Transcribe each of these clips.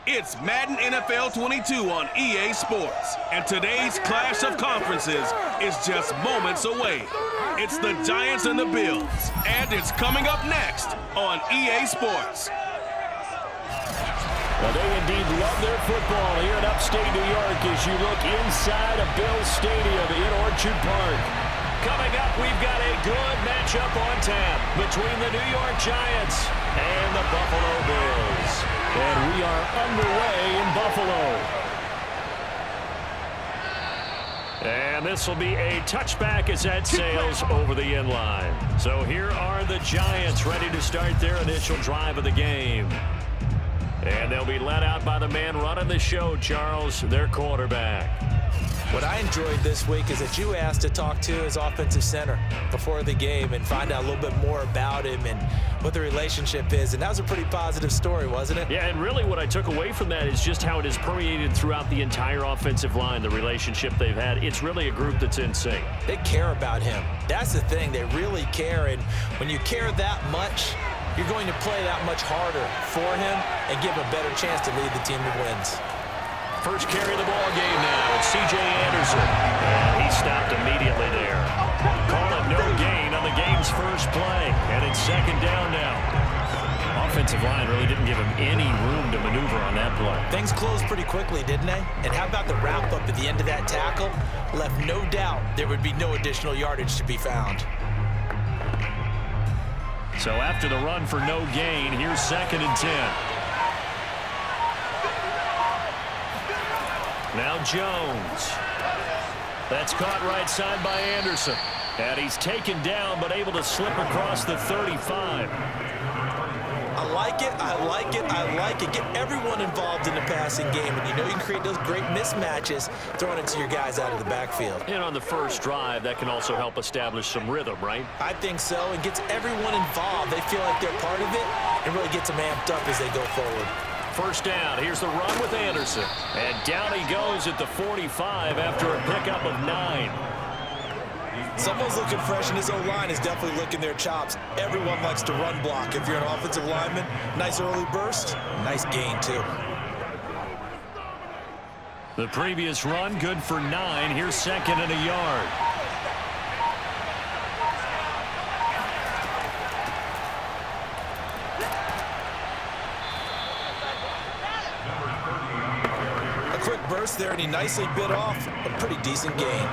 It's Madden NFL 22 on EA Sports, and today's clash of conferences is just moments away. It's the Giants and the Bills, and it's coming up next on EA Sports. Well, they indeed love their football here in upstate New York as you look inside of Bills Stadium in Orchard Park. Coming up, we've got a good matchup on tap between the New York Giants and the Buffalo Bills. And we are underway in Buffalo. And this will be a touchback as that sails over the end line. So here are the Giants ready to start their initial drive of the game. And they'll be led out by the man running the show, Charles, their quarterback. What I enjoyed this week is that you asked to talk to his offensive center before the game and find out a little bit more about him and what the relationship is. And that was a pretty positive story, wasn't it? Yeah, and really what I took away from that is just how it is permeated throughout the entire offensive line, the relationship they've had. It's really a group that's in sync. They care about him. That's the thing. They really care. And when you care that much, you're going to play that much harder for him and give a better chance to lead the team to wins. First carry of the ball game now. It's C.J. Anderson. And he stopped immediately there. Call it no gain on the game's first play. And it's second down now. Offensive line really didn't give him any room to maneuver on that play. Things closed pretty quickly, didn't they? And how about the wrap-up at the end of that tackle? Left no doubt there would be no additional yardage to be found. So after the run for no gain, here's 2nd and 10. Now Jones. That's caught right side by Anderson. And he's taken down, but able to slip across the 35. I like it, I like it, I like it. Get everyone involved in the passing game. And you know you can create those great mismatches throwing it to your guys out of the backfield. And on the first drive, that can also help establish some rhythm, right? I think so. It gets everyone involved. They feel like they're part of it and really gets them amped up as they go forward. First down. Here's the run with Anderson. And down he goes at the 45 after a pickup of 9. Someone's looking fresh, and his O-line is definitely licking their chops. Everyone likes to run block. If you're an offensive lineman, nice early burst, nice gain, too. The previous run, good for 9. Here's 2nd and a yard. Burst there, and he nicely bit off a pretty decent gain.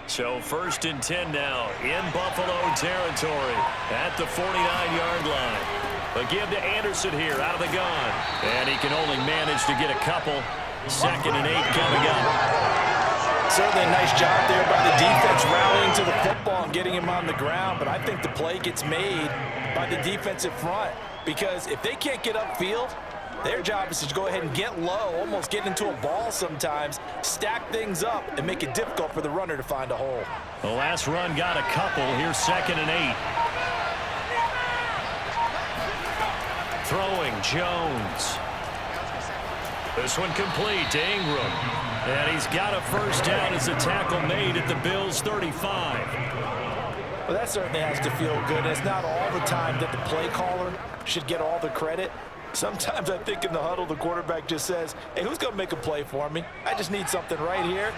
So 1st and 10 now in Buffalo territory at the 49-yard line. A give to Anderson here out of the gun. And he can only manage to get a couple. 2nd and 8 coming up. Certainly a nice job there by the defense rallying to the football and getting him on the ground, but I think the play gets made by the defensive front because if they can't get upfield, their job is to go ahead and get low, almost get into a ball sometimes, stack things up, and make it difficult for the runner to find a hole. The last run got a couple. Here's 2nd and 8. Throwing Jones. This one complete to Ingram. And he's got a first down as a tackle made at the Bills' 35. Well, that certainly has to feel good. And it's not all the time that the play caller should get all the credit. Sometimes I think in the huddle, the quarterback just says, hey, who's going to make a play for me? I just need something right here.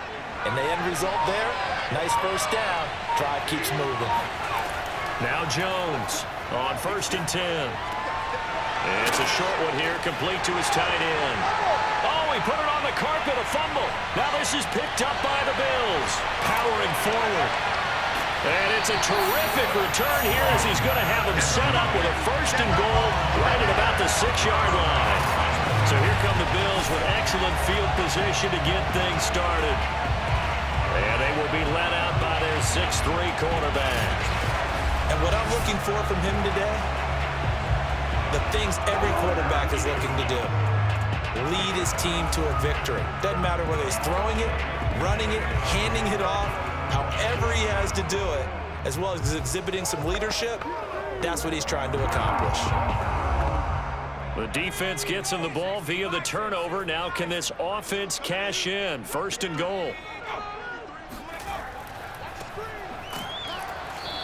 And the end result there, nice first down. Drive keeps moving. Now Jones on 1st and 10. It's a short one here, complete to his tight end. Oh, he put it on the carpet, a fumble. Now this is picked up by the Bills. Powering forward. And it's a terrific return here as he's going to have him set up with a 1st and goal right at about the 6-yard line. So here come the Bills with excellent field position to get things started. And they will be led out by their 6'3" quarterback. And what I'm looking for from him today, the things every quarterback is looking to do. Lead his team to a victory. Doesn't matter whether he's throwing it, running it, handing it off, however he has to do it, as well as exhibiting some leadership, that's what he's trying to accomplish. The defense gets him the ball via the turnover. Now can this offense cash in? 1st and goal.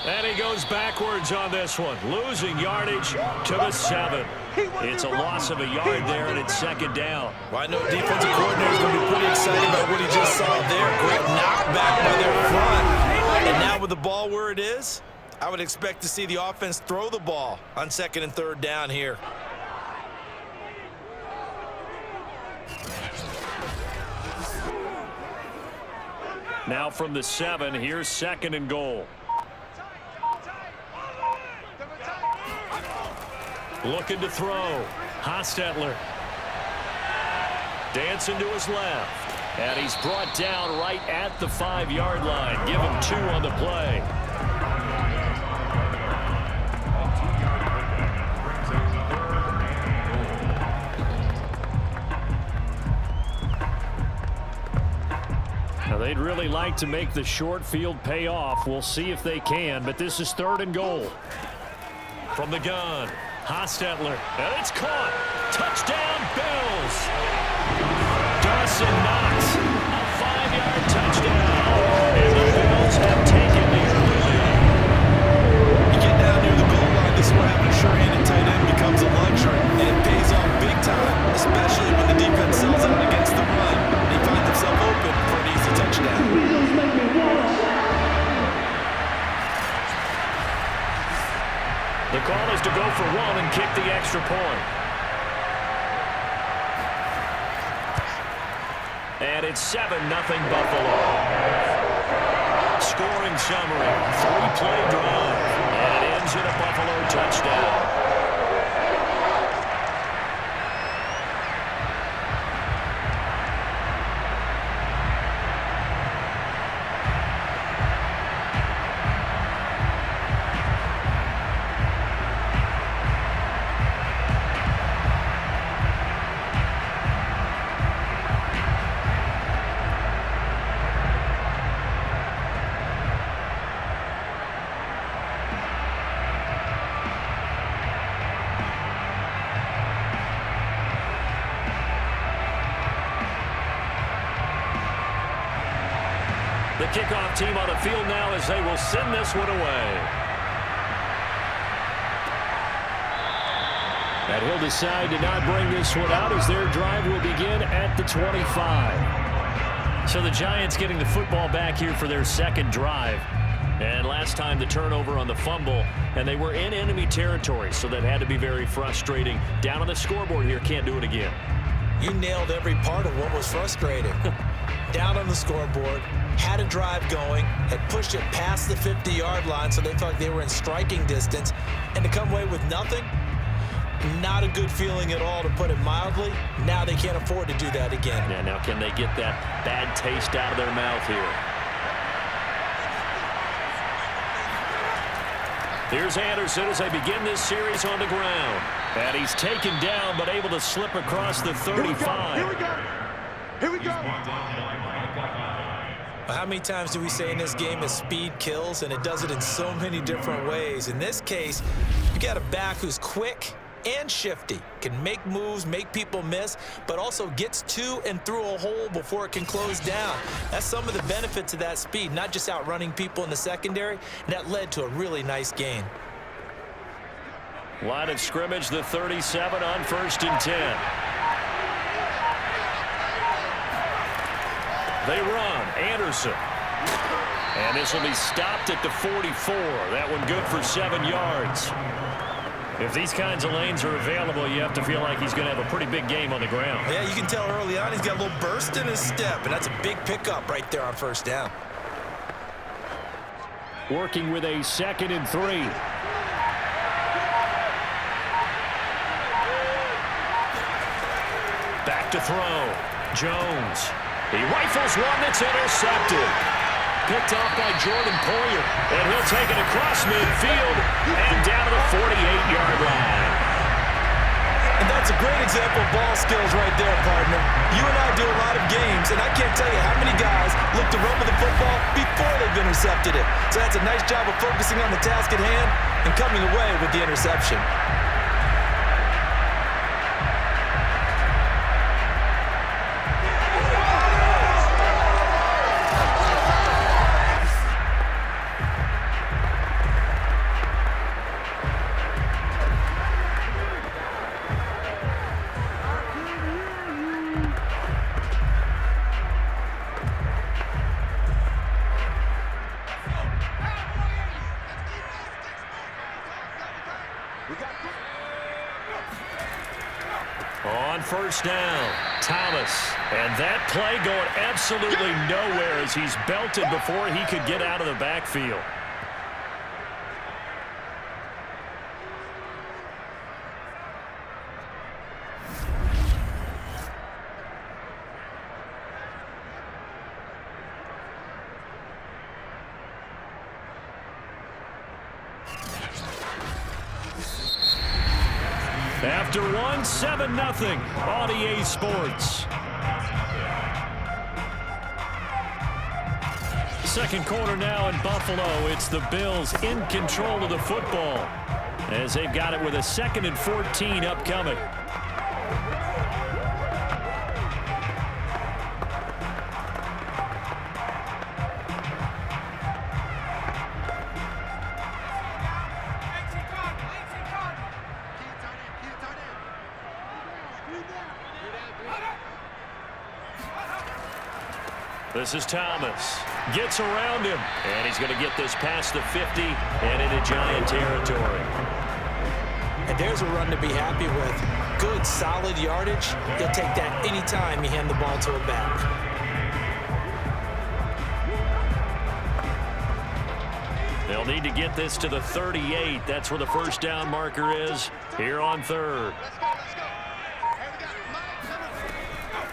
And he goes backwards on this one, losing yardage to the 7. It's a loss of a yard there, and it's second down. Well, I know defensive coordinator is going to be pretty excited about what he just saw there. Great knockback by their front. And now with the ball where it is, I would expect to see the offense throw the ball on 2nd and 3rd down here. Now from the 7, here's 2nd and goal. Looking to throw. Hostetler. Dancing to his left. And he's brought down right at the 5-yard line. Give him 2 on the play. Now they'd really like to make the short field pay off. We'll see if they can, but this is 3rd and goal. From the gun. Hostetler, and it's caught. Touchdown, Bills. Dawson Knox, a 5-yard touchdown. And the Bills have taken the early lead. You get down near the goal line, this is what having a sure-handed tight end becomes a luxury, and it pays off big time, especially when the defense sells out against the run, and he finds himself open for an easy touchdown. The call is to go for 1 and kick the extra point. And it's 7-0 Buffalo. Scoring summary, 3-play drive. And it ends in a Buffalo touchdown. The kickoff team on the field now as they will send this one away. And he'll decide to not bring this one out as their drive will begin at the 25. So the Giants getting the football back here for their 2nd drive. And last time the turnover on the fumble, and they were in enemy territory, so that had to be very frustrating. Down on the scoreboard here, can't do it again. You nailed every part of what was frustrating. Down on the scoreboard, had a drive going, had pushed it past the 50-yard line so they felt like they were in striking distance, and to come away with nothing, not a good feeling at all, to put it mildly. Now they can't afford to do that again. Yeah, now can they get that bad taste out of their mouth here? Here's Anderson as they begin this series on the ground. And he's taken down, but able to slip across the 35. Here we go. Here we go. How many times do we say in this game that speed kills, and it does it in so many different ways? In this case, you got a back who's quick and shifty, can make moves, make people miss, but also gets to and through a hole before it can close down. That's some of the benefits of that speed, not just outrunning people in the secondary, and that led to a really nice gain. Line of scrimmage, the 37 on 1st and 10. They run. Anderson. And this will be stopped at the 44. That one good for 7 yards. If these kinds of lanes are available, you have to feel like he's going to have a pretty big game on the ground. Yeah, you can tell early on he's got a little burst in his step, and that's a big pickup right there on 1st down. Working with a 2nd and 3. Back to throw. Jones. He rifles one that's intercepted. Picked off by Jordan Poyer. And he'll take it across midfield and down to the 48-yard line. And that's a great example of ball skills right there, partner. You and I do a lot of games, and I can't tell you how many guys look to run with the football before they've intercepted it. So that's a nice job of focusing on the task at hand and coming away with the interception. first down. Thomas. And that play going absolutely nowhere as he's belted before he could get out of the backfield. After one, 7-0 on EA Sports. Second quarter now in Buffalo. It's the Bills in control of the football as they've got it with a 2nd and 14 upcoming. This is Thomas. Gets around him. And he's going to get this past the 50 and into Giant territory. And there's a run to be happy with. Good, solid yardage. He'll take that anytime you hand the ball to a back. They'll need to get this to the 38. That's where the first down marker is here on 3rd.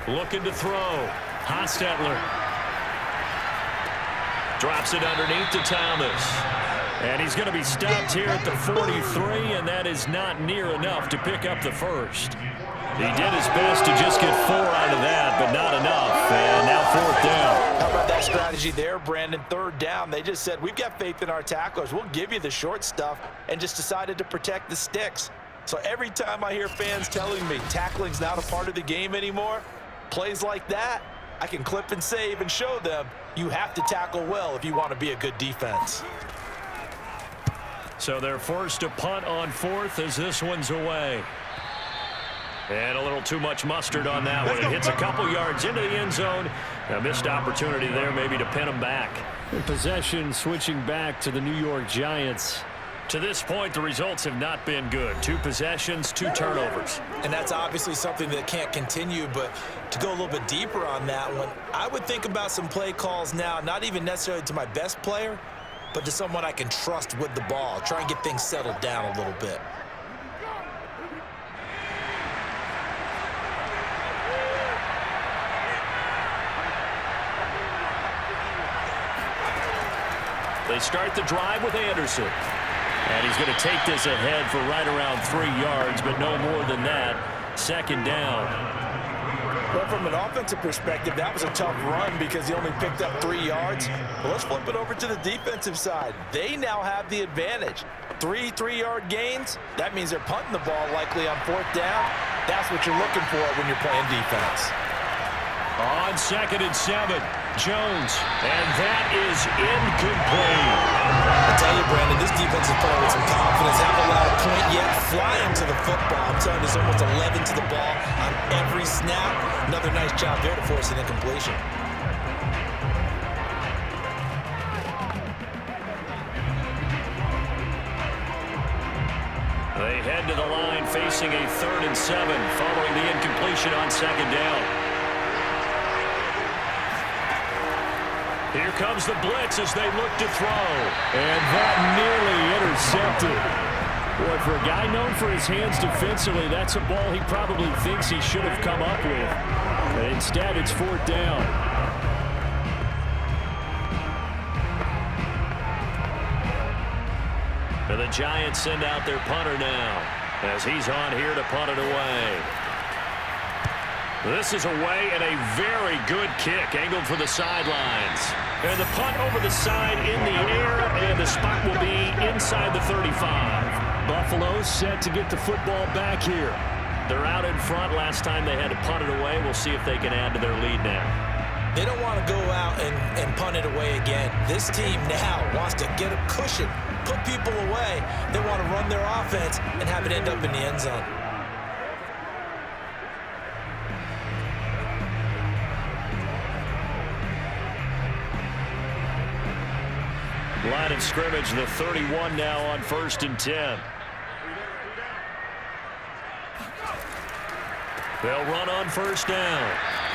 Looking to throw. Hostetler. Drops it underneath to Thomas. And he's going to be stopped here at the 43, and that is not near enough to pick up the first. He did his best to just get 4 out of that, but not enough. And now 4th down. How about that strategy there, Brandon? 3rd down. They just said, we've got faith in our tacklers. We'll give you the short stuff, and just decided to protect the sticks. So every time I hear fans telling me tackling's not a part of the game anymore, plays like that, I can clip and save and show them you have to tackle well if you want to be a good defense. So they're forced to punt on 4th as this one's away. And a little too much mustard on that one. It hits a couple yards into the end zone. A missed opportunity there maybe to pin them back. Possession switching back to the New York Giants. To this point, the results have not been good. 2 possessions, 2 turnovers. And that's obviously something that can't continue, but to go a little bit deeper on that one, I would think about some play calls now, not even necessarily to my best player, but to someone I can trust with the ball. Try and get things settled down a little bit. They start the drive with Anderson. And he's going to take this ahead for right around 3 yards, but no more than that. 2nd down. Well, from an offensive perspective, that was a tough run because he only picked up 3 yards. Well, let's flip it over to the defensive side. They now have the advantage. 3 3-yard gains. That means they're punting the ball likely on 4th down. That's what you're looking for when you're playing defense. On 2nd and 7, Jones. And that is incomplete. I tell you, Brandon, this defense is playing with some confidence. Haven't allowed a point yet. Flying to the football. I'm telling you, there's almost 11 to the ball on every snap. Another nice job there to force an incompletion. They head to the line facing a 3rd and 7 following the incompletion on 2nd down. Here comes the blitz as they look to throw. And that nearly intercepted. Boy, for a guy known for his hands defensively, that's a ball he probably thinks he should have come up with. But instead, it's 4th down. And the Giants send out their punter now as he's on here to punt it away. This is away and a very good kick angled for the sidelines. And the punt over the side in the air, and the spot will be inside the 35. Buffalo set to get the football back here. They're out in front. Last time they had to punt it away. We'll see if they can add to their lead now. They don't want to go out and punt it away again. This team now wants to get a cushion, put people away. They want to run their offense and have it end up in the end zone. Line of scrimmage, the 31 now on 1st and 10. They'll run on first down.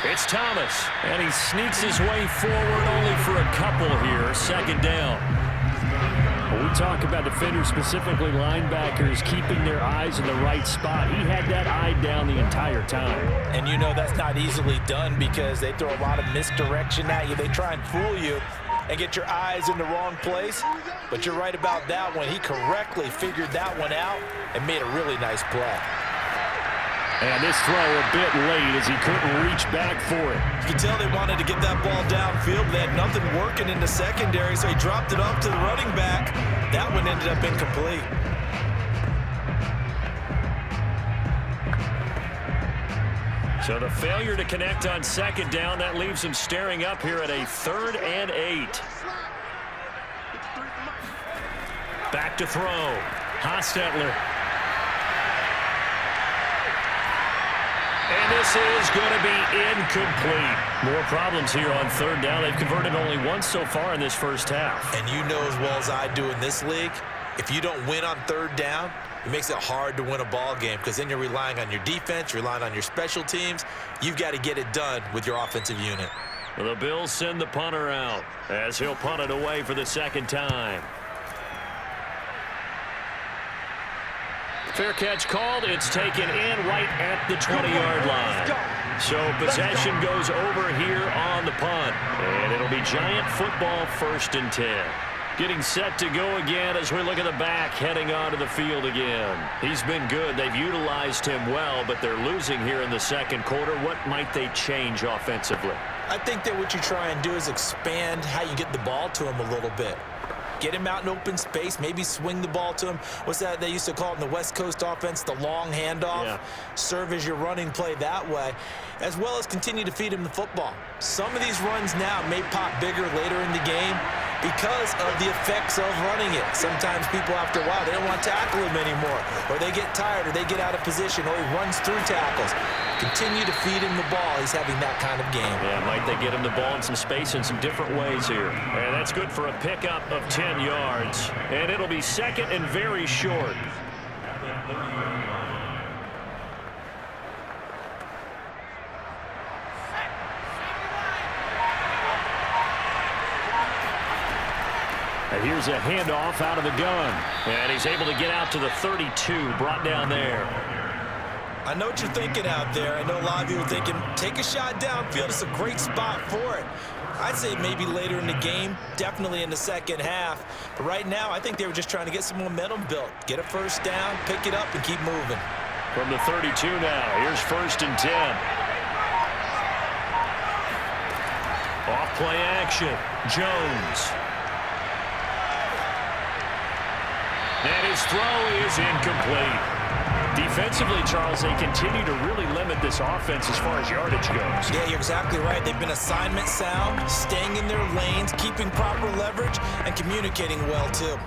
It's Thomas, and he sneaks his way forward only for a couple here. Second down. When we talk about defenders, specifically linebackers, keeping their eyes in the right spot, he had that eye down the entire time. And you know that's not easily done because they throw a lot of misdirection at you. They try and fool you and get your eyes in the wrong place. But you're right about that one. He correctly figured that one out and made a really nice play. And this throw a bit late as he couldn't reach back for it. You can tell they wanted to get that ball downfield. They had nothing working in the secondary, so he dropped it off to the running back. That one ended up incomplete. So the failure to connect on second down, that leaves him staring up here at a 3rd and 8. Back to throw. Hostetler. And this is going to be incomplete. More problems here on 3rd down. They've converted only once so far in this first half. And you know as well as I do in this league, if you don't win on 3rd down, it makes it hard to win a ball game because then you're relying on your defense, relying on your special teams. You've got to get it done with your offensive unit. Well, the Bills send the punter out as he'll punt it away for the second time. Fair catch called. It's taken in right at the 20-yard line. So possession goes over here on the punt. And it'll be Giant football 1st and 10. Getting set to go again as we look at the back heading onto the field again. He's been good. They've utilized him well, but they're losing here in the second quarter. What might they change offensively? I think that what you try and do is expand how you get the ball to him a little bit. Get him out in open space, maybe swing the ball to him. What's that they used to call it in the West Coast offense, the long handoff? Yeah. Serve as your running play that way, as well as continue to feed him the football. Some of these runs now may pop bigger later in the game because of the effects of running it. Sometimes people, after a while, they don't want to tackle him anymore, or they get tired, or they get out of position, or he runs through tackles. Continue to feed him the ball. He's having that kind of game. Yeah, might they get him the ball in some space in some different ways here. And that's good for a pickup of 10 yards. And it'll be 2nd and very short. And here's a handoff out of the gun. And he's able to get out to the 32, brought down there. I know what you're thinking out there. I know a lot of you are thinking, take a shot downfield. It's a great spot for it. I'd say maybe later in the game, definitely in the second half. But right now, I think they were just trying to get some momentum built. Get a first down, pick it up, and keep moving. From the 32 now, here's 1st and 10. Off play action, Jones. And his throw is incomplete. Defensively, Charles, they continue to really limit this offense as far as yardage goes. Yeah, you're exactly right. They've been assignment sound, staying in their lanes, keeping proper leverage, and communicating well, too.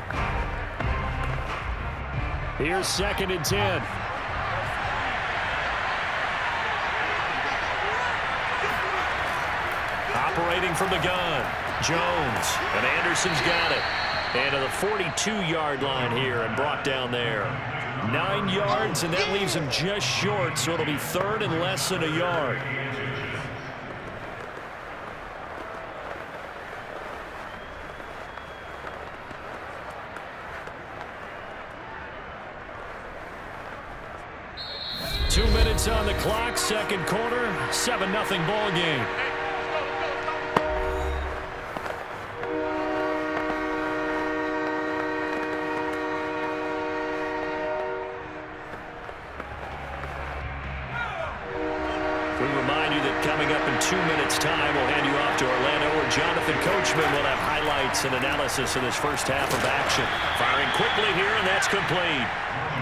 Here's 2nd and 10. Operating from the gun, Jones, and Anderson's got it. And to the 42-yard line here and brought down there. 9 yards, and that leaves him just short, so it'll be 3rd and less than a yard. Two minutes on the clock, second quarter, 7-0 ball game. Coming up in 2 minutes' time, we'll hand you off to Orlando, where Jonathan Coachman will have highlights and analysis of this first half of action. Firing quickly here, and that's complete.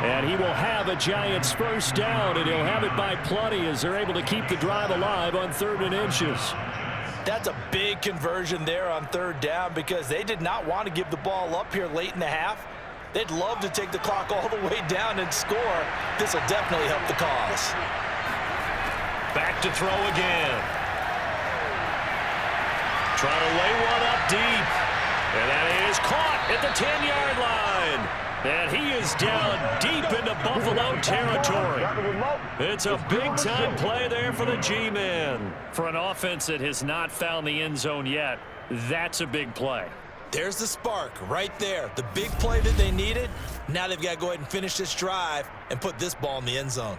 And he will have a Giants first down, and he'll have it by plenty as they're able to keep the drive alive on 3rd and inches. That's a big conversion there on 3rd down because they did not want to give the ball up here late in the half. They'd love to take the clock all the way down and score. This will definitely help the cause. Back to throw again. Trying to lay one up deep. And that is caught at the 10-yard line. And he is down deep into Buffalo territory. It's a big-time play there for the G-men. For an offense that has not found the end zone yet, that's a big play. There's the spark right there. The big play that they needed. Now they've got to go ahead and finish this drive and put this ball in the end zone.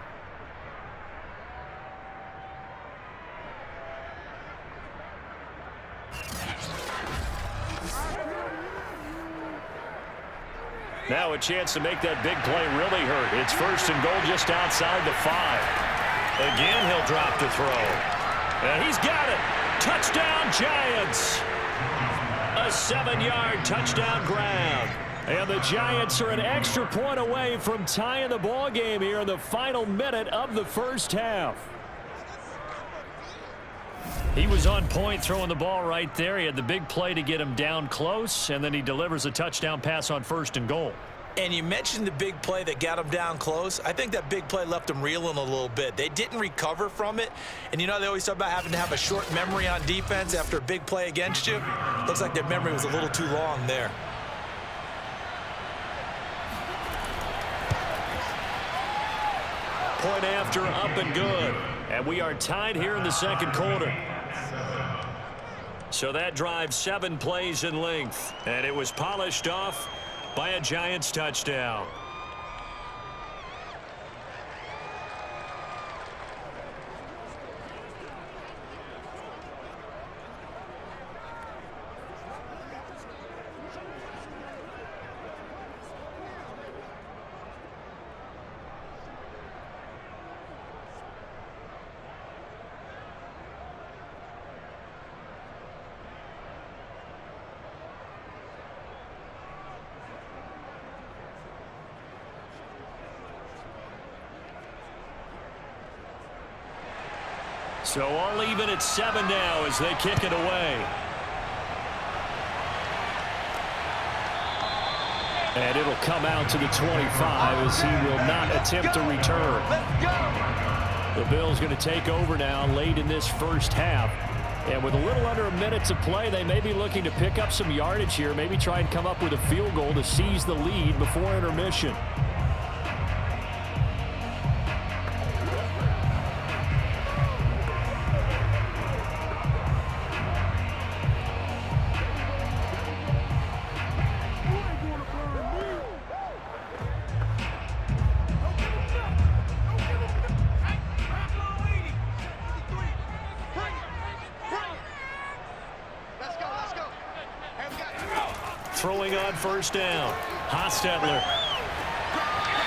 Now a chance to make that big play really hurt. It's 1st and goal just outside the 5. Again, he'll drop to throw. And he's got it. Touchdown, Giants. A 7-yard touchdown grab. And the Giants are an extra point away from tying the ball game here in the final minute of the first half. He was on point throwing the ball right there. He had the big play to get him down close, and then he delivers a touchdown pass on 1st and goal. And you mentioned the big play that got him down close. I think that big play left him reeling a little bit. They didn't recover from it. And you know they always talk about having to have a short memory on defense after a big play against you. Looks like their memory was a little too long there. Point after, up and good. And we are tied here in the second quarter. So that drive 7 plays in length. And it was polished off by a Giants touchdown. So all even at 7 now as they kick it away. And it'll come out to the 25 as he will not attempt to return. The Bills going to take over now late in this first half. And with a little under a minute to play, they may be looking to pick up some yardage here, maybe try and come up with a field goal to seize the lead before intermission. Throwing on 1st down. Hostetler.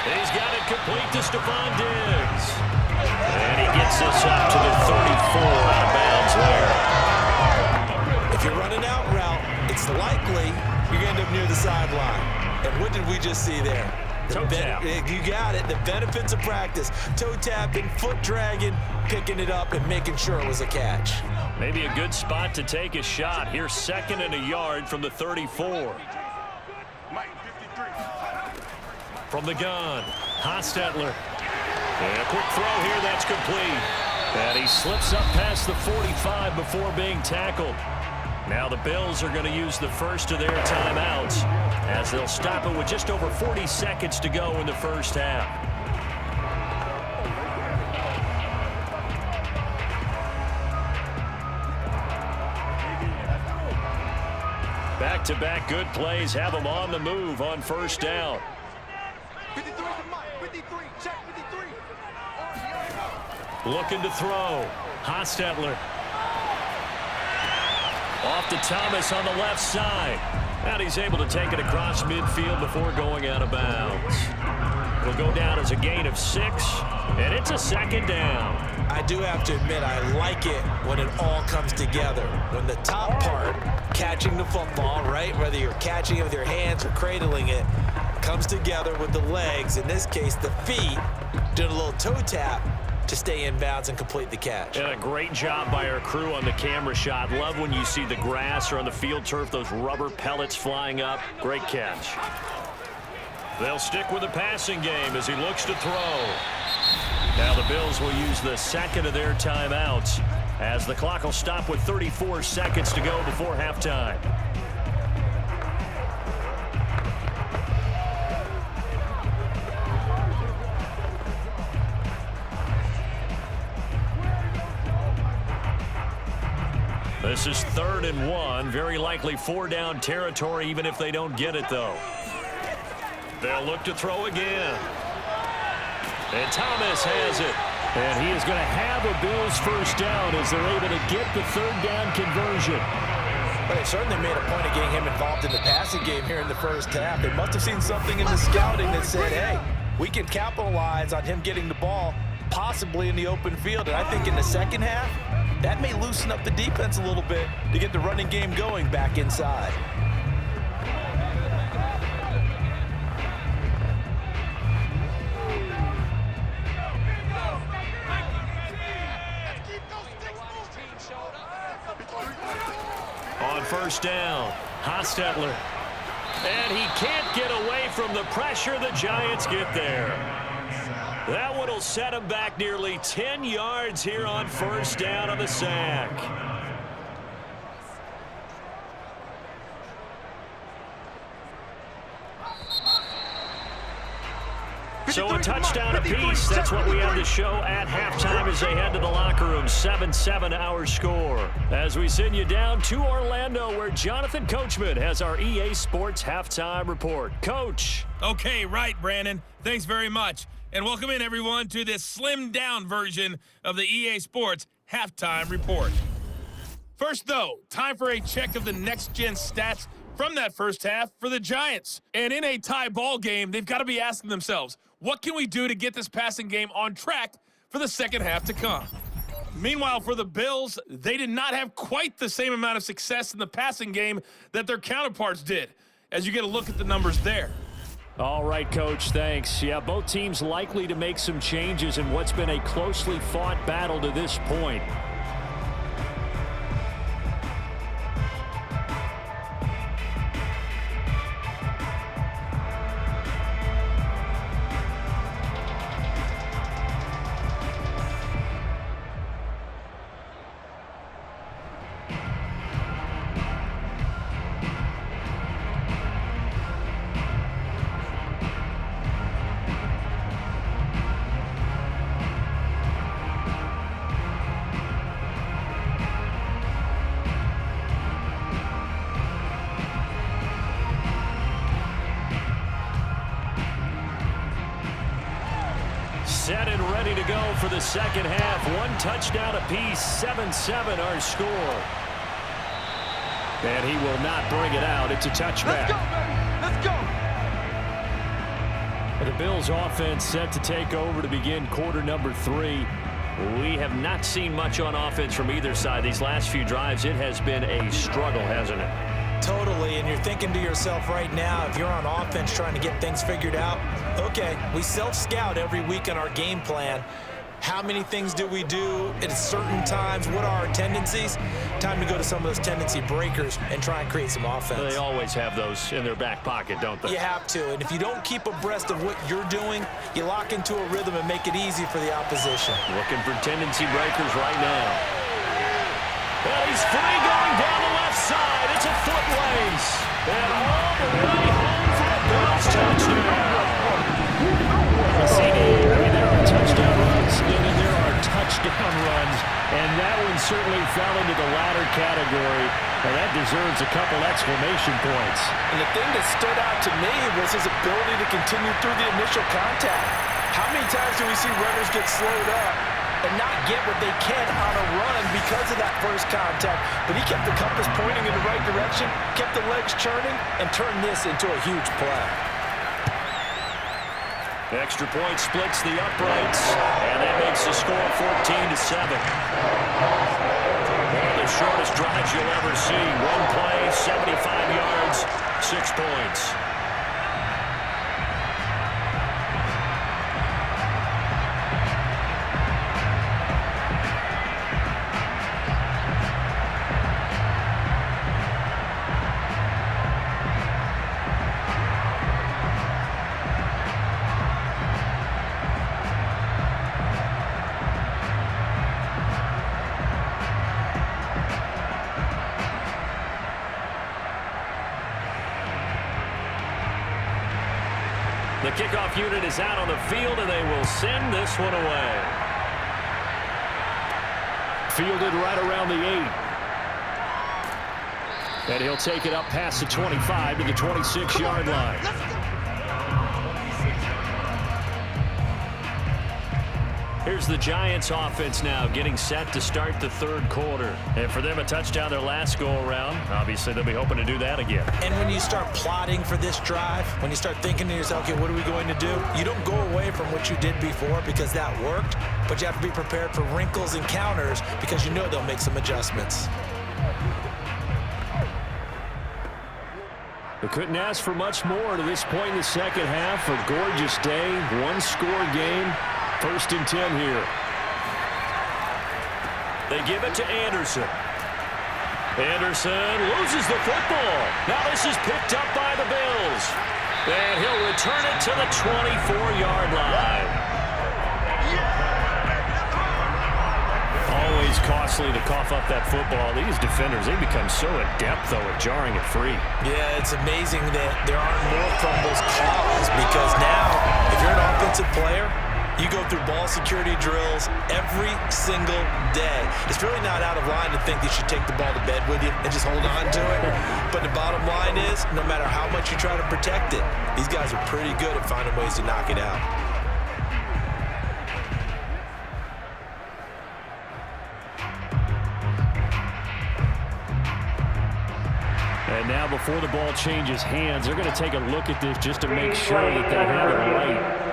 He's got it complete to Stephon Diggs. And he gets this up to the 34 out of bounds there. If you're running out route, it's likely you're going to end up near the sideline. And what did we just see there? Toe tap. You got it. The benefits of practice. Toe tapping, foot dragging, picking it up, and making sure it was a catch. Maybe a good spot to take a shot. Here's 2nd and a yard from the 34. From the gun, Hostetler. And a quick throw here, that's complete. And he slips up past the 45 before being tackled. Now the Bills are going to use the first of their timeouts as they'll stop it with just over 40 seconds to go in the first half. Back-to-back good plays have them on the move on 1st down. 53 to Mike. 53. Check 53. Looking to throw. Hostetler. Off to Thomas on the left side. And he's able to take it across midfield before going out of bounds. It'll go down as a gain of 6, and it's a 2nd down. I do have to admit, I like it when it all comes together. When the top part, catching the football, right, whether you're catching it with your hands or cradling it, comes together with the legs, in this case the feet, doing a little toe tap to stay in bounds and complete the catch. And a great job by our crew on the camera shot. Love when you see the grass or on the field turf, those rubber pellets flying up. Great catch. They'll stick with the passing game as he looks to throw. Now the Bills will use the 2nd of their timeouts as the clock will stop with 34 seconds to go before halftime. This is 3rd and 1. Very likely 4-down territory, even if they don't get it, though. They'll look to throw again. And Thomas has it. And he is going to have a Bills first down as they're able to get the 3rd down conversion. But they certainly made a point of getting him involved in the passing game here in the first half. They must have seen something in the scouting that said, hey, we can capitalize on him getting the ball, possibly in the open field. And I think in the second half, that may loosen up the defense a little bit to get the running game going back inside. On first down, Hostetler. And he can't get away from the pressure. The Giants get there. That one will set him back nearly 10 yards here on first down on the sack. So a touchdown apiece. That's what we have to show at halftime as they head to the locker room. 7-7 our score. As we send you down to Orlando, where Jonathan Coachman has our EA Sports halftime report. Coach. Okay, right, Brandon. Thanks very much. And welcome in, everyone, to this slimmed-down version of the EA Sports halftime report. First, though, time for a check of the next-gen stats from that first half for the Giants. And in a tie ball game, they've got to be asking themselves, what can we do to get this passing game on track for the second half to come? Meanwhile, for the Bills, they did not have quite the same amount of success in the passing game that their counterparts did, as you get a look at the numbers there. All right, Coach, thanks. Yeah, both teams likely to make some changes in what's been a closely fought battle to this point. Set and ready to go for the second half. One touchdown apiece, 7-7 our score. And he will not bring it out. It's a touchback. Let's go, baby. Let's go. The Bills offense set to take over to begin quarter number 3. We have not seen much on offense from either side these last few drives. It has been a struggle, hasn't it? Totally, and you're thinking to yourself right now, if you're on offense trying to get things figured out, okay, we self-scout every week on our game plan. How many things do we do at certain times? What are our tendencies? Time to go to some of those tendency breakers and try and create some offense. They always have those in their back pocket, don't they? You have to, and if you don't keep abreast of what you're doing, you lock into a rhythm and make it easy for the opposition. Looking for tendency breakers right now. Well, he's free going down the left side. It's a foot race. And all the way home for a Bills touchdown. There are touchdown runs, and then there are touchdown runs, and that one certainly fell into the latter category, and that deserves a couple exclamation points. And the thing that stood out to me was his ability to continue through the initial contact. How many times do we see runners get slowed up and not get what they can on a run because of that first contact? But he kept the compass pointing in the right direction, kept the legs churning, and turned this into a huge play. Extra point splits the uprights, and that makes the score 14-7. One of the shortest drives you'll ever see. One play, 75 yards, 6 points. The kickoff unit is out on the field, and they will send this one away. Fielded right around the 8. And he'll take it up past the 25 to the 26-yard line. Here's the Giants offense now getting set to start the third quarter. And for them, a touchdown their last go-around. Obviously, they'll be hoping to do that again. And when you start plotting for this drive, when you start thinking to yourself, okay, what are we going to do? You don't go away from what you did before because that worked, but you have to be prepared for wrinkles and counters because you know they'll make some adjustments. We couldn't ask for much more to this point in the second half. A gorgeous day, one-score game. 1st and 10 here. They give it to Anderson. Anderson loses the football. Now this is picked up by the Bills. And he'll return it to the 24-yard line. Always costly to cough up that football. These defenders, they become so adept, though, at jarring it free. Yeah, it's amazing that there aren't more fumbles caused because now, if you're an offensive player, you go through ball security drills every single day. It's really not out of line to think that you should take the ball to bed with you and just hold on to it. But the bottom line is, no matter how much you try to protect it, these guys are pretty good at finding ways to knock it out. And now before the ball changes hands, they're going to take a look at this just to make sure that they have it right.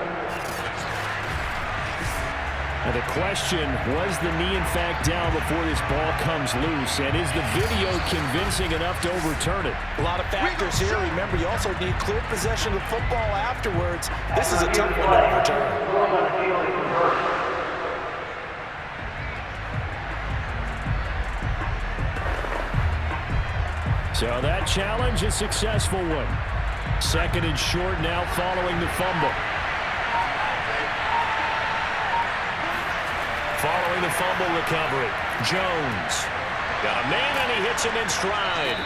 And the question, was the knee in fact down before this ball comes loose? And is the video convincing enough to overturn it? A lot of factors here. Remember, you also need clear possession of the football afterwards. This is a tough one to overturn. So that challenge, a successful one. 2nd and short now following the fumble. Following the fumble recovery, Jones got a man and he hits him in stride.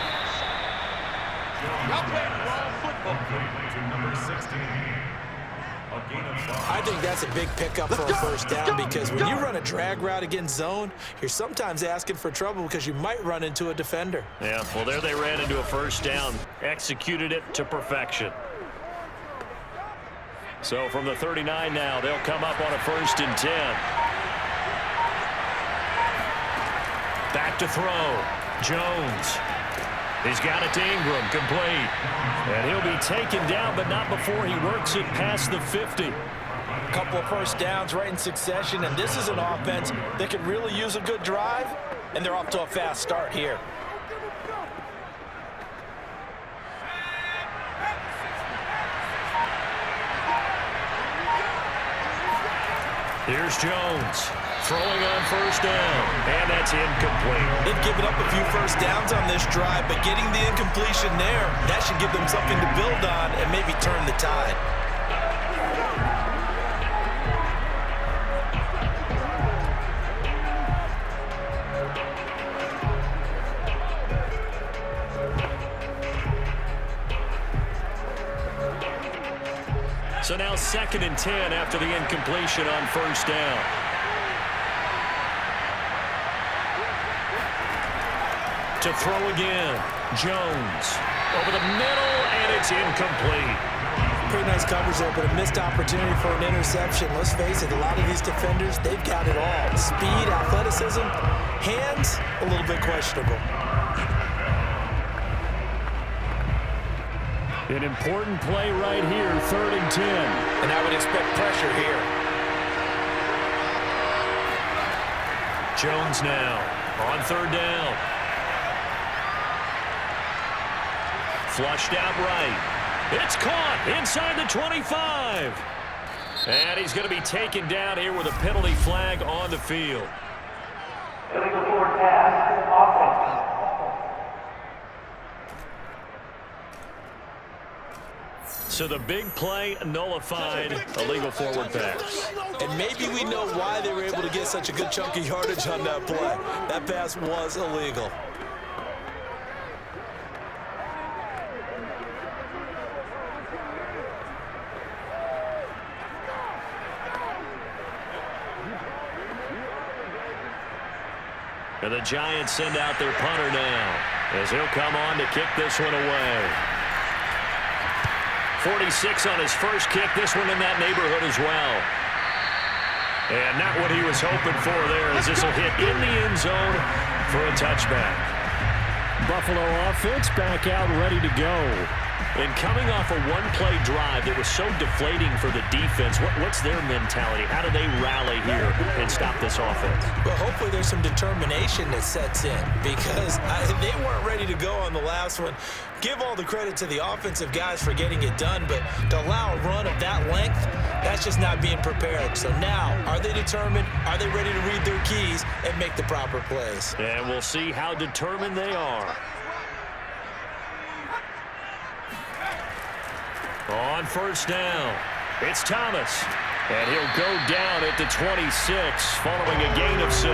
I think that's a big pickup for a first down because when you run a drag route against zone, you're sometimes asking for trouble because you might run into a defender. Yeah, well, there they ran into a first down, executed it to perfection. So from the 39 now, they'll come up on a 1st and 10. Back to throw. Jones. He's got it to Ingram, complete. And he'll be taken down, but not before he works it past the 50. A couple of first downs right in succession, and this is an offense that could really use a good drive, and they're off to a fast start here. Here's Jones. Throwing on 1st down, and that's incomplete. They've given up a few first downs on this drive, but getting the incompletion there, that should give them something to build on and maybe turn the tide. So now 2nd and 10 after the incompletion on 1st down. To throw again, Jones over the middle, and it's incomplete. Pretty nice coverage there, but a missed opportunity for an interception. Let's face it, a lot of these defenders, they've got it all. Speed, athleticism, hands, a little bit questionable. An important play right here, 3rd and 10. And I would expect pressure here. Jones now on 3rd down. Flushed out right. It's caught inside the 25. And he's going to be taken down here with a penalty flag on the field. Illegal forward pass, offense. So the big play nullified, illegal forward pass. And maybe we know why they were able to get such a good chunk of yardage on that play. That pass was illegal. And the Giants send out their punter now as he'll come on to kick this one away. 46 on his first kick. This one in that neighborhood as well. And not what he was hoping for there, as this will hit in the end zone for a touchback. Buffalo offense back out ready to go. And coming off a one-play drive that was so deflating for the defense, what's their mentality? How do they rally here and stop this offense? Well, hopefully there's some determination that sets in, because they weren't ready to go on the last one. Give all the credit to the offensive guys for getting it done, but to allow a run of that length, that's just not being prepared. So now, are they determined? Are they ready to read their keys and make the proper plays? And we'll see how determined they are. On first down, it's Thomas. And he'll go down at the 26, following a gain of 6.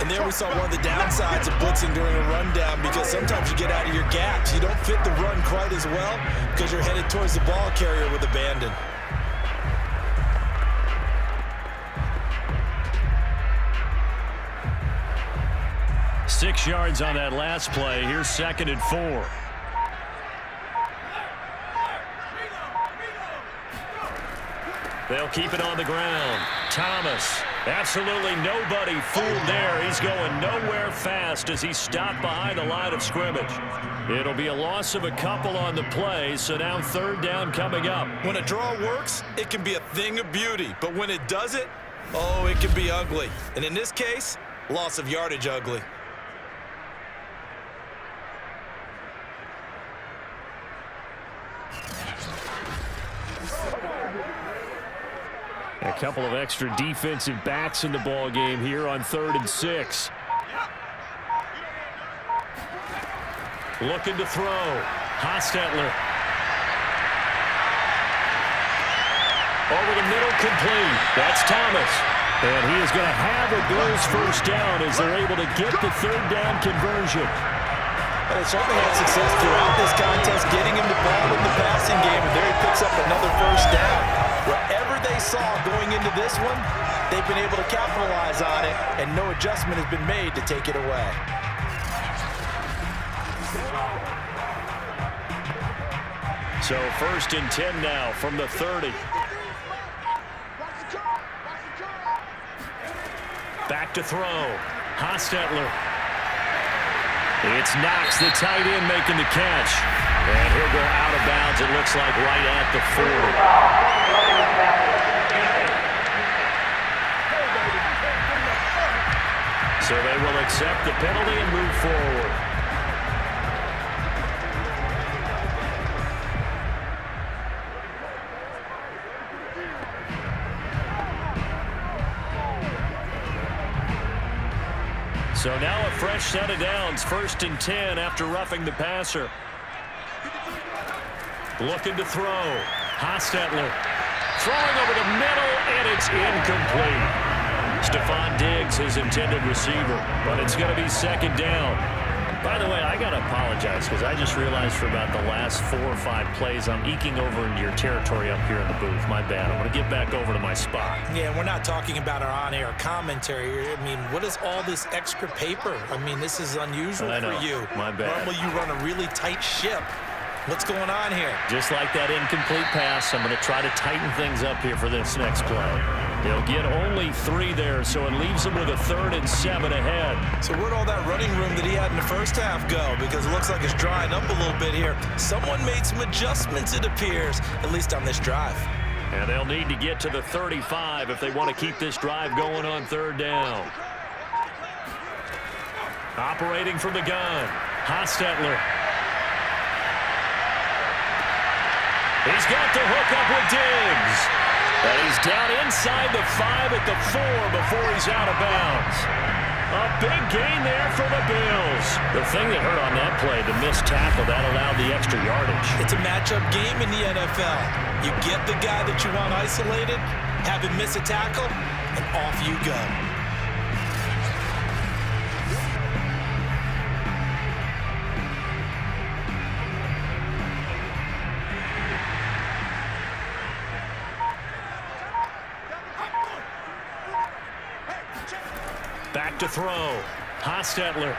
And there we saw one of the downsides of blitzing during a rundown, because sometimes you get out of your gaps. You don't fit the run quite as well because you're headed towards the ball carrier with abandon. Six yards on that last play. Here's 2nd and 4. They'll keep it on the ground. Thomas, absolutely nobody fooled there. He's going nowhere fast as he stopped behind the line of scrimmage. It'll be a loss of a couple on the play, so now 3rd down coming up. When a draw works, it can be a thing of beauty. But when it doesn't, oh, it can be ugly. And in this case, loss of yardage ugly. A couple of extra defensive backs in the ball game here on 3rd and 6. Looking to throw. Hostetler. Over the middle, complete. That's Thomas. And he is going to have a Bills first down as they're able to get the 3rd down conversion. Well, they certainly had success throughout this contest, getting him the ball in the passing game, and there he picks up another first down. Whatever they saw going into this one, they've been able to capitalize on it, and no adjustment has been made to take it away. So 1st and 10 now from the 30. Back to throw. Hostetler. It's Knox, the tight end, making the catch. And he'll go out of bounds, it looks like, right at the 40. So they will accept the penalty and move forward. So now a fresh set of downs, 1st and 10 after roughing the passer. Looking to throw. Hostetler throwing over the middle, and it's incomplete. Stephon Diggs, his intended receiver, but it's going to be 2nd down. By the way, I got to apologize because I just realized for about the last 4 or 5 plays I'm eking over into your territory up here in the booth. My bad. I'm going to get back over to my spot. Yeah, we're not talking about our on-air commentary. I mean, what is all this extra paper? I mean, this is unusual for you. My bad. Normally you run a really tight ship. What's going on here? Just like that incomplete pass, I'm going to try to tighten things up here for this next play. They'll get only 3 there, so it leaves them with a 3rd and 7 ahead. So where'd all that running room that he had in the first half go? Because it looks like it's drying up a little bit here. Someone made some adjustments, it appears, at least on this drive. And they'll need to get to the 35 if they want to keep this drive going on 3rd down. Operating from the gun, Hostetler. He's got the hook up with Diggs. And he's down inside the 5 at the 4 before he's out of bounds. A big gain there for the Bills. The thing that hurt on that play, the missed tackle, that allowed the extra yardage. It's a matchup game in the NFL. You get the guy that you want isolated, have him miss a tackle, and off you go. Back to throw. Hostetler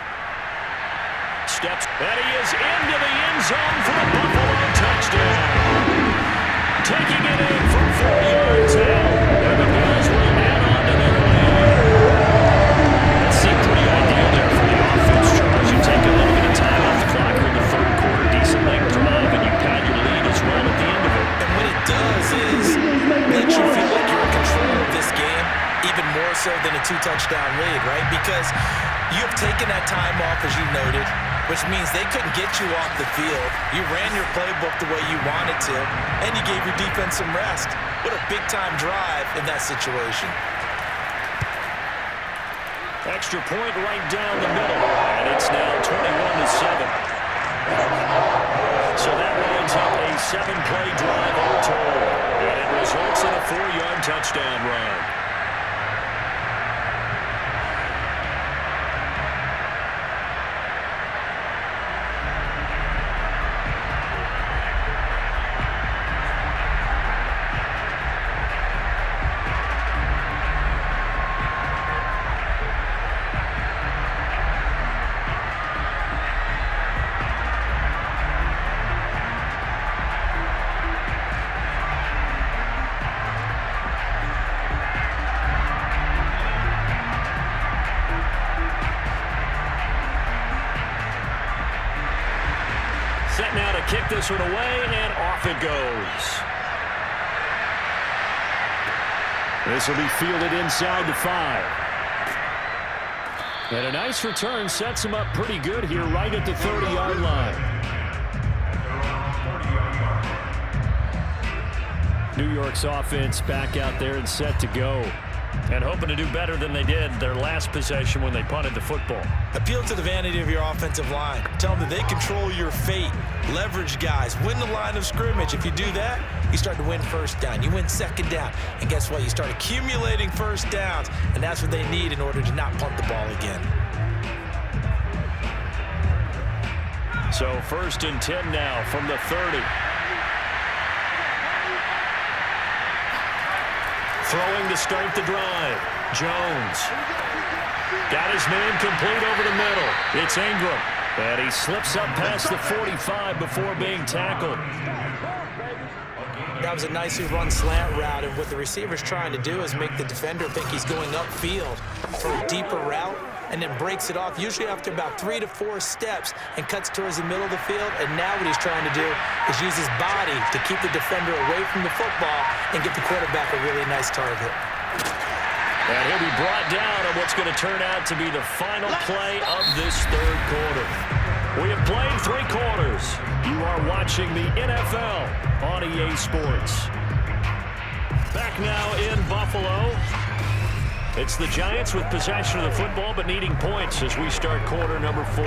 steps, and he is into the end zone for a Buffalo touchdown. Taking it in from 4 yards out, and the Bills will add on to their lead. That seemed pretty ideal there for the offense, Charles. You take a little bit of time off the clock here in the third quarter, decent length drive, and you pad your lead as well at the end of it. And what it does is let you feel like you're in control of this game, even more so than a 2-touchdown lead, right? Because you have taken that time off, as you noted, which means they couldn't get you off the field. You ran your playbook the way you wanted to, and you gave your defense some rest. What a big-time drive in that situation. Extra point right down the middle, and it's now 21-7. So that winds up a 7-play drive all told, and it results in a 4-yard touchdown run. Set now to kick this one away, and off it goes. This will be fielded inside the 5. And a nice return sets him up pretty good here right at the 30-yard line. New York's offense back out there and set to go. And hoping to do better than they did their last possession when they punted the football. Appeal to the vanity of your offensive line. Tell them that they control your fate. Leverage guys. Win the line of scrimmage. If you do that, you start to win first down. You win second down. And guess what? You start accumulating first downs. And that's what they need in order to not punt the ball again. So 1st and 10 now from the 30. Throwing to start the drive. Jones. Got his man complete over the middle. It's Ingram. And he slips up past the 45 before being tackled. That was a nicely run slant route, and what the receiver's trying to do is make the defender think he's going upfield for a deeper route, and then breaks it off, usually after about 3 to 4 steps, and cuts towards the middle of the field. And now what he's trying to do is use his body to keep the defender away from the football and get the quarterback a really nice target. And he'll be brought down on what's going to turn out to be the final play of this third quarter. We have played 3 quarters. You are watching the NFL on EA Sports. Back now in Buffalo. It's the Giants with possession of the football but needing points as we start quarter number 4.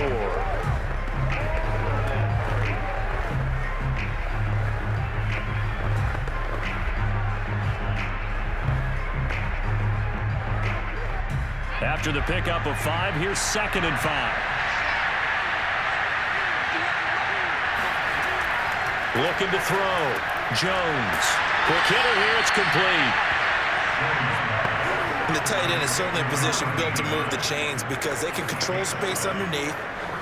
After the pickup of 5, here's 2nd and 5. Looking to throw. Jones. Quick hitter here. It's complete. And the tight end is certainly a position built to move the chains because they can control space underneath.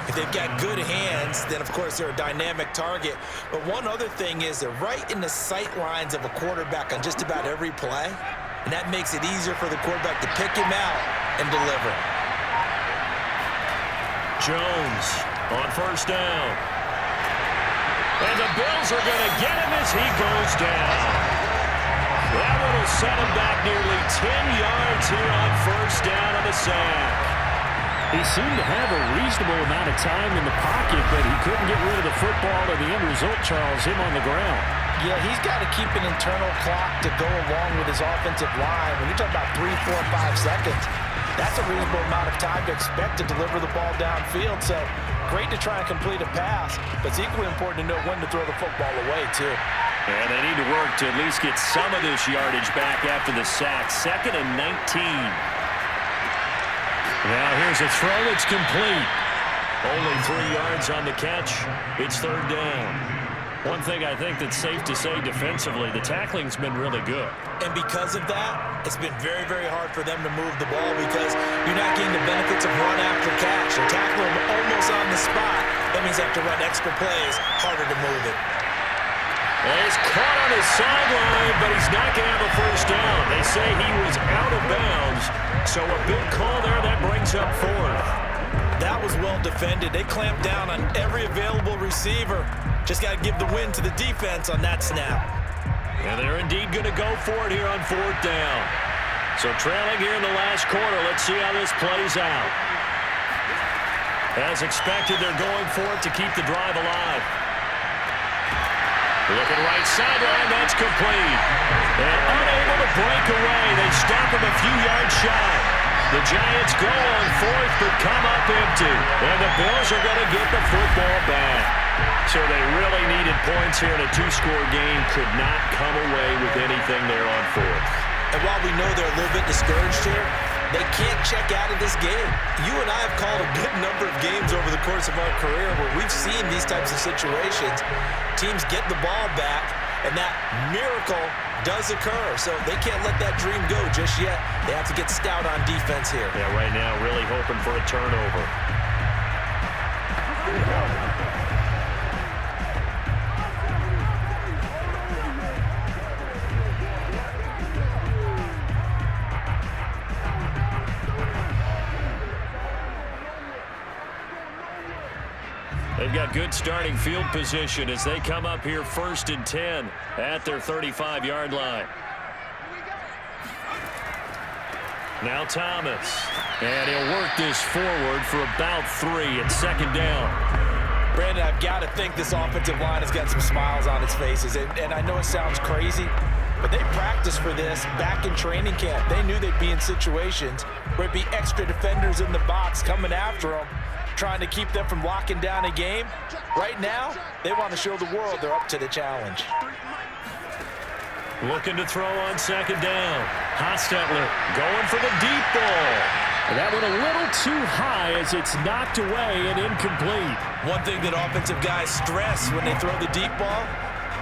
If they've got good hands, then, of course, they're a dynamic target. But one other thing is they're right in the sight lines of a quarterback on just about every play. And that makes it easier for the quarterback to pick him out and deliver. Jones on 1st down. And the Bills are going to get him as he goes down. That one will set him back nearly 10 yards here on 1st down on the sack. He seemed to have a reasonable amount of time in the pocket, but he couldn't get rid of the football, and the end result, Charles, him on the ground. Yeah, he's got to keep an internal clock to go along with his offensive line. When you're talking about 3, 4, 5 seconds, that's a reasonable amount of time to expect to deliver the ball downfield. So great to try and complete a pass, but it's equally important to know when to throw the football away, too. And they need to work to at least get some of this yardage back after the sack. 2nd and 19. Now here's a throw that's complete. Only 3 yards on the catch. It's 3rd down. One thing I think that's safe to say defensively, the tackling's been really good. And because of that, it's been very, very hard for them to move the ball because you're not getting the benefits of run after catch. They're tackling them almost on the spot. That means they have to run extra plays, harder to move it. He's caught on his sideline, but he's not going to have a first down. They say he was out of bounds, so a big call there that brings up fourth. That was well defended. They clamped down on every available receiver. Just got to give the win to the defense on that snap. And they're indeed going to go for it here on fourth down. So trailing here in the last quarter, let's see how this plays out. As expected, they're going for it to keep the drive alive. Looking right sideline, that's complete. And unable to break away. They stop him a few yards shy. The Giants go on fourth, but come up empty. And the Bills are going to get the football back. So they really needed points here in a two-score game. Could not come away with anything there on fourth. And while we know they're a little bit discouraged here, they can't check out of this game. You and I have called a good number of games over the course of our career where we've seen these types of situations. Teams get the ball back, and that miracle does occur. So they can't let that dream go just yet. They have to get stout on defense here. Yeah, right now really hoping for a turnover. They've got good starting field position as they come up here 1st and 10 at their 35-yard line. Now Thomas, and he'll work this forward for about 3 at 2nd down. Brandon, I've got to think this offensive line has got some smiles on its faces, and I know it sounds crazy, but they practiced for this back in training camp. They knew they'd be in situations where it'd be extra defenders in the box coming after them, trying to keep them from locking down a game. Right now, they want to show the world they're up to the challenge. Looking to throw on 2nd down. Hostetler going for the deep ball. And that went a little too high as it's knocked away and incomplete. One thing that offensive guys stress when they throw the deep ball,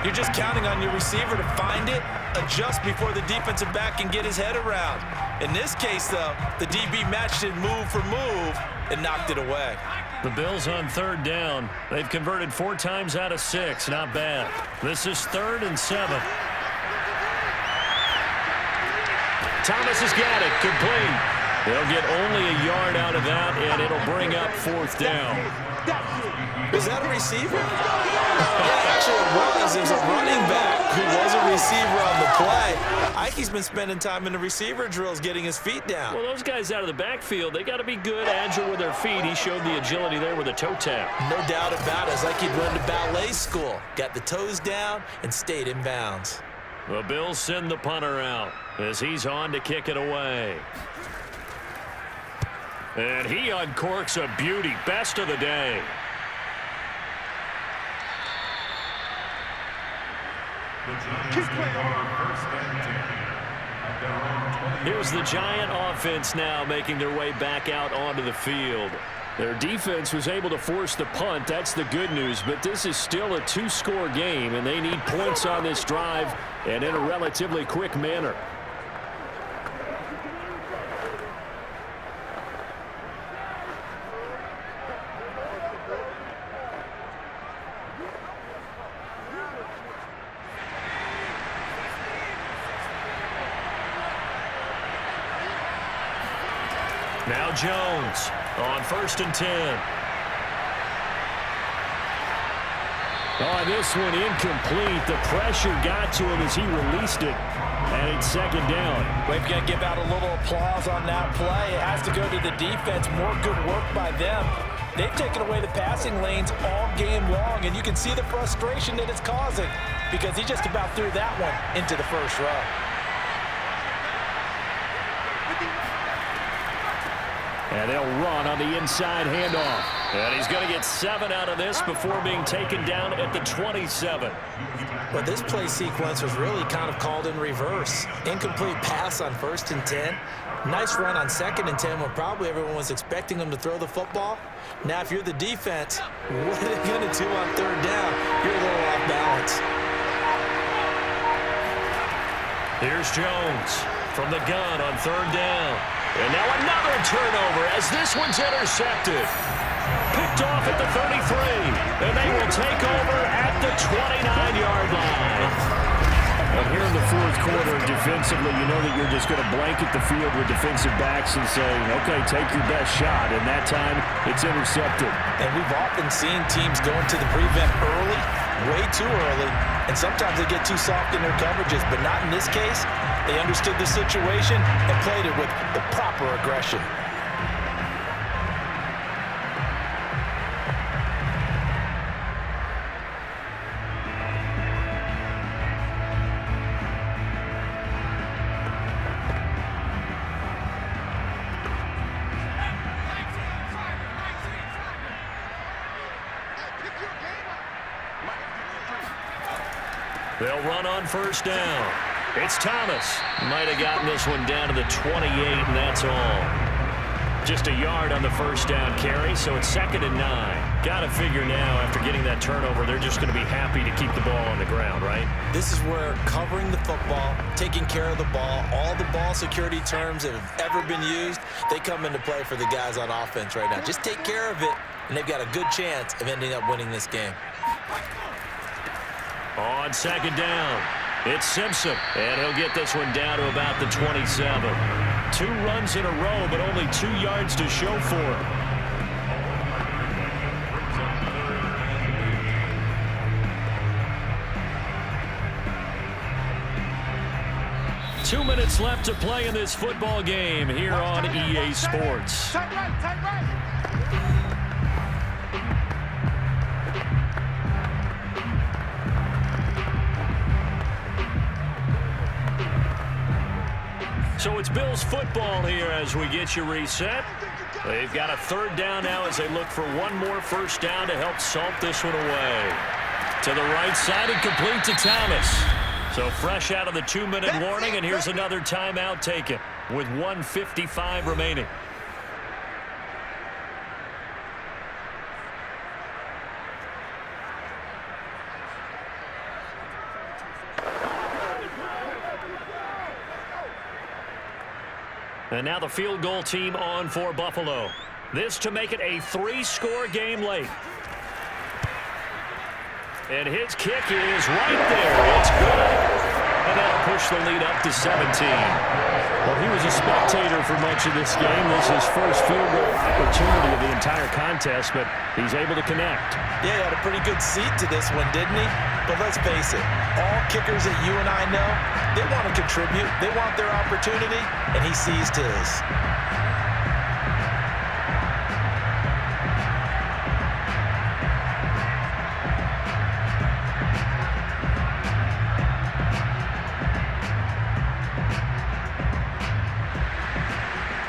you're just counting on your receiver to find it, adjust before the defensive back can get his head around. In this case, though, the DB matched it move for move and knocked it away. The Bills on 3rd down. They've converted 4 times out of 6. Not bad. This is 3rd and 7. Thomas has got it. Complete. They'll get only a yard out of that, and it'll bring up 4th down. Was that a receiver? Yeah, actually it was. It was a running back who was a receiver on the play. Ikey's been spending time in the receiver drills getting his feet down. Well, those guys out of the backfield, they got to be good, agile with their feet. He showed the agility there with a toe tap. No doubt about it. It's like he'd run to ballet school. Got the toes down and stayed in bounds. The Bills send the punter out as he's on to kick it away. And he uncorks a beauty. Best of the day. Here's the Giant offense now making their way back out onto the field. Their defense was able to force the punt. That's the good news. But this is still a 2-score game, and they need points on this drive and in a relatively quick manner. Now Jones on 1st and 10. Oh, this one incomplete. The pressure got to him as he released it. And it's 2nd down. We've got to give out a little applause on that play. It has to go to the defense. More good work by them. They've taken away the passing lanes all game long, and you can see the frustration that it's causing because he just about threw that one into the first row. And they'll run on the inside handoff. And he's going to get 7 out of this before being taken down at the 27. But this play sequence was really kind of called in reverse. Incomplete pass on 1st and 10. Nice run on 2nd and 10 when probably everyone was expecting him to throw the football. Now, if you're the defense, what are they going to do on 3rd down? You're a little off balance. Here's Jones from the gun on 3rd down. And now another turnover as this one's intercepted. Picked off at the 33, and they will take over at the 29-yard line. But here in the 4th quarter, defensively, you know that you're just going to blanket the field with defensive backs and say, okay, take your best shot. And that time, it's intercepted. And we've often seen teams go into the prevent early, way too early, and sometimes they get too soft in their coverages. But not in this case. They understood the situation and played it with the proper aggression. They'll run on 1st down. It's Thomas. Might have gotten this one down to the 28, and that's all. Just a yard on the 1st down carry, so it's 2nd and 9. Got to figure now, after getting that turnover, they're just going to be happy to keep the ball on the ground, right? This is where covering the football, taking care of the ball, all the ball security terms that have ever been used, they come into play for the guys on offense right now. Just take care of it, and they've got a good chance of ending up winning this game. On 2nd down, it's Simpson, and he'll get this one down to about the 27. 2 runs in a row, but only 2 yards to show for him. Two minutes left to play in this football game here on EA Sports. Tight right. So it's Bills football here as we get you reset. They've got a 3rd down now as they look for one more 1st down to help salt this one away. To the right side and complete to Thomas. So fresh out of the 2-minute warning, and here's another timeout taken with 1:55 remaining. And now the field goal team on for Buffalo. This to make it a 3-score game late. And his kick is right there. It's good. And that'll push the lead up to 17. Well, he was a spectator for much of this game. This is his first field goal opportunity of the entire contest, but he's able to connect. Yeah, he had a pretty good seat to this one, didn't he? But let's face it, all kickers that you and I know, they want to contribute. They want their opportunity, and he seized his.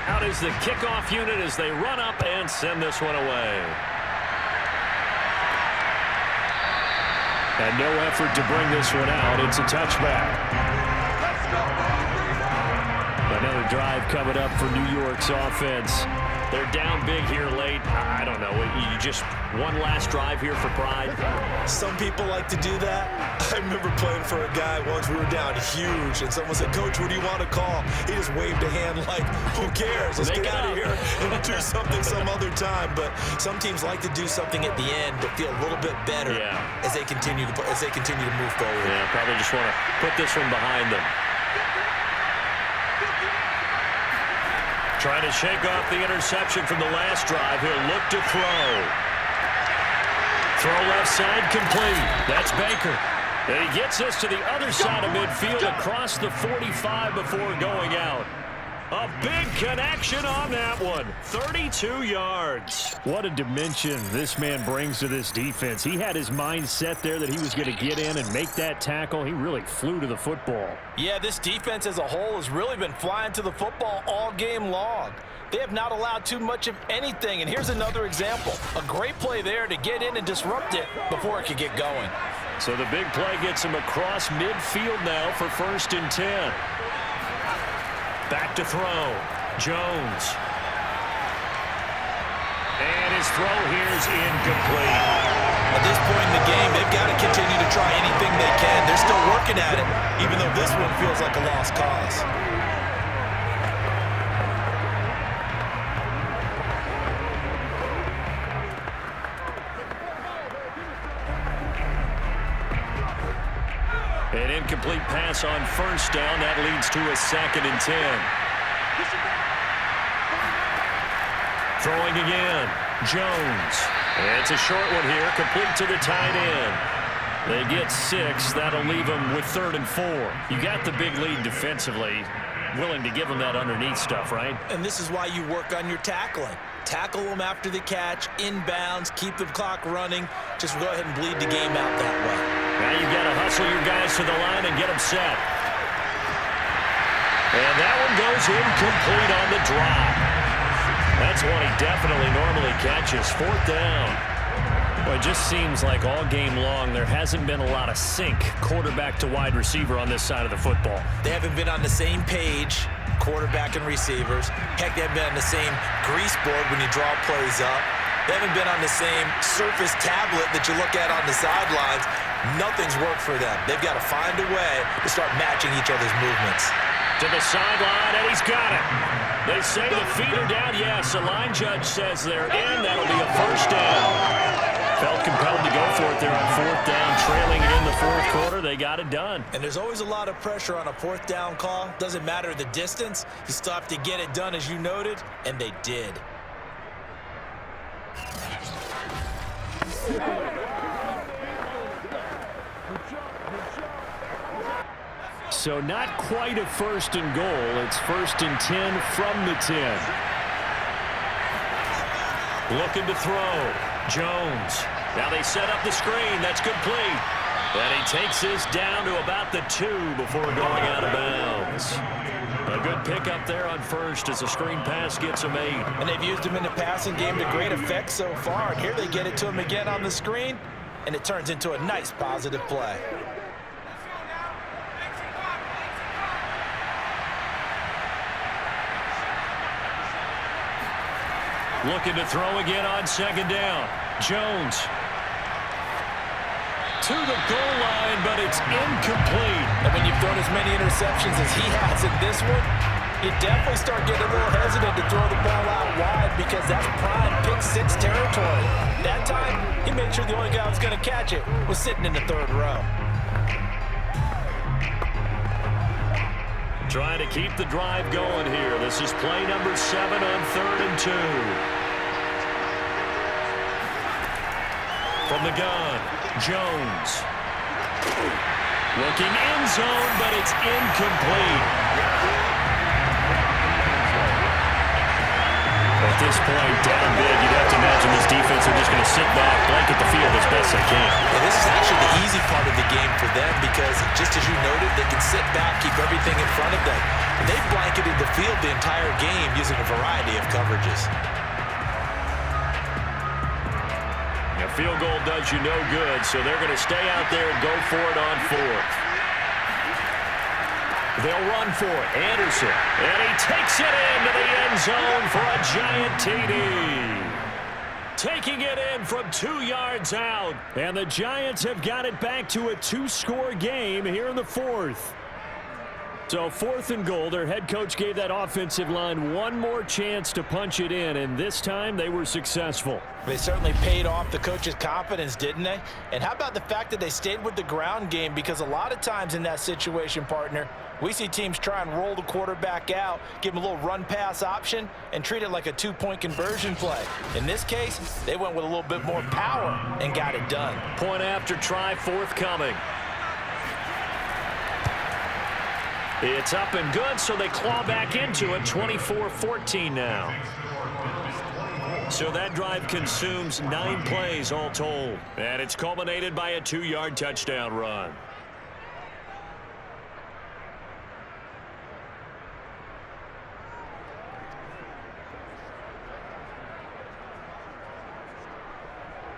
Out is the kickoff unit as they run up and send this one away. And no effort to bring this one out. It's a touchback. Another drive coming up for New York's offense. They're down big here late. I don't know. You just one last drive here for pride. Some people like to do that. I remember playing for a guy once. We were down huge, and someone said, "Coach, what do you want to call?" He just waved a hand like, "Who cares? Let's get out of here and do something some other time." But some teams like to do something at the end to feel a little bit better as they continue to move forward. Yeah, probably just want to put this one behind them. Trying to shake off the interception from the last drive. He'll look to throw. Throw left side complete. That's Baker. And he gets us to the other side of midfield across the 45 before going out. A big connection on that one. 32 yards. What a dimension this man brings to this defense. He had his mind set there that he was going to get in and make that tackle. He really flew to the football. Yeah, this defense as a whole has really been flying to the football all game long. They have not allowed too much of anything, and here's another example. A great play there to get in and disrupt it before it could get going. So the big play gets him across midfield now for 1st and 10. Back to throw. Jones. And his throw here is incomplete. At this point in the game, they've got to continue to try anything they can. They're still working at it, even though this one feels like a lost cause. An incomplete pass on first down. That leads to a 2nd and 10. Throwing again. Jones. It's a short one here, complete to the tight end. They get 6. That'll leave them with 3rd and 4. You got the big lead defensively. Willing to give them that underneath stuff, right? And this is why you work on your tackling. Tackle them after the catch, inbounds, keep the clock running. Just go ahead and bleed the game out that way. Now you've got to hustle your guys to the line and get them set. And that one goes incomplete on the drop. That's one he definitely normally catches. 4th down. Well, it just seems like all game long there hasn't been a lot of sync quarterback to wide receiver on this side of the football. They haven't been on the same page, quarterback and receivers. Heck, they haven't been on the same grease board when you draw plays up. They haven't been on the same surface tablet that you look at on the sidelines. Nothing's worked for them. They've got to find a way to start matching each other's movements. To the sideline, and he's got it. They say the feet are down. Yes, the line judge says they're in. That'll be a 1st down. Felt compelled to go for it there on 4th down, trailing it in the 4th quarter. They got it done. And there's always a lot of pressure on a 4th down call. Doesn't matter the distance. You still have to get it done, as you noted, and they did. So not quite a 1st and goal. It's 1st and 10 from the 10. Looking to throw. Jones. Now they set up the screen. That's complete. And he takes this down to about the 2 before going out of bounds. A good pickup there on first as the screen pass gets him 8. And they've used him in the passing game to great effect so far. And here they get it to him again on the screen, and it turns into a nice positive play. Looking to throw again on 2nd down. Jones. To the goal line, but it's incomplete. And when you've thrown as many interceptions as he has in this one, you definitely start getting a little hesitant to throw the ball out wide because that's prime pick 6 territory. That time, he made sure the only guy who was going to catch it was sitting in the 3rd row. Trying to keep the drive going here. This is play number 7 on 3rd and 2. From the gun, Jones. Looking end zone, but it's incomplete. At this point, down big, you'd have to imagine this defense are just going to sit back, blanket the field as best they can. And this is actually the easy part of the game for them because, just as you noted, they can sit back, keep everything in front of them. And they've blanketed the field the entire game using a variety of coverages. A field goal does you no good, so they're going to stay out there and go for it on 4th. They'll run for it. Anderson. And he takes it into the end zone for a giant TD. Taking it in from 2 yards out. And the Giants have got it back to a 2-score game here in the 4th. So 4th and goal, their head coach gave that offensive line one more chance to punch it in, and this time they were successful. They certainly paid off the coach's confidence, didn't they? And how about the fact that they stayed with the ground game? Because a lot of times in that situation, partner, we see teams try and roll the quarterback out, give him a little run-pass option, and treat it like a 2-point conversion play. In this case, they went with a little bit more power and got it done. Point after try forthcoming. It's up and good, so they claw back into it, 24-14 now. So that drive consumes 9 plays all told. And it's culminated by a 2-yard touchdown run.